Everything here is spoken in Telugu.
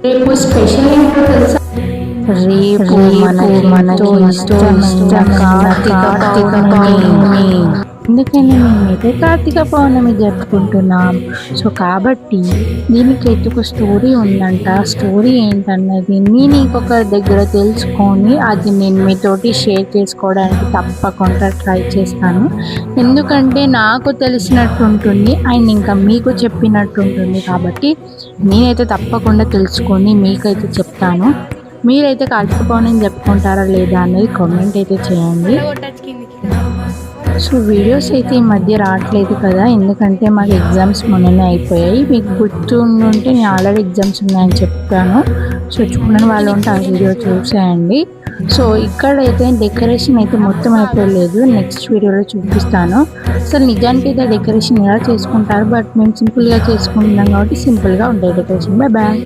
రేపు స్పెషల్ ఏంటో తెలుసా? రేపు మనకి ఇష్టమైన కార్తీక పౌర్ణమి. అందుకని మేమైతే కార్తీక పౌర్ణమి జరుపుకుంటున్నాం. సో కాబట్టి దీనికి అయితే ఒక స్టోరీ ఉందంట. స్టోరీ ఏంటన్నది నేను ఇంకొకరి దగ్గర తెలుసుకొని అది నేను మీతోటి షేర్ చేసుకోవడానికి తప్పకుండా ట్రై చేస్తాను. ఎందుకంటే నాకు తెలిసినట్టు ఉంటుంది అండ్ ఇంకా మీకు చెప్పినట్టు ఉంటుంది. కాబట్టి నేనైతే తప్పకుండా తెలుసుకొని మీకైతే చెప్తాను. మీరైతే కార్తీక పౌర్ణమి చెప్పుకుంటారా లేదా అనేది కామెంట్ అయితే చేయండి. సో వీడియోస్ అయితే ఈ మధ్య రావట్లేదు కదా, ఎందుకంటే మాకు ఎగ్జామ్స్ మొన్ననే అయిపోయాయి. మీకు గుర్తుంటే నేను ఆల్రెడీ ఎగ్జామ్స్ ఉన్నాయని చెప్తాను. సో చూడని వాళ్ళు ఉంటే ఆ వీడియో చూసేయండి. సో ఇక్కడైతే డెకరేషన్ అయితే మొత్తం అయిపోలేదు, నెక్స్ట్ వీడియోలో చూపిస్తాను. అసలు నిజానికి అయితే డెకరేషన్ ఎలా చేసుకుంటారు, బట్ మేము సింపుల్గా చేసుకుంటున్నాం కాబట్టి సింపుల్గా ఉంటాయి డెకరేషన్. Bye bye.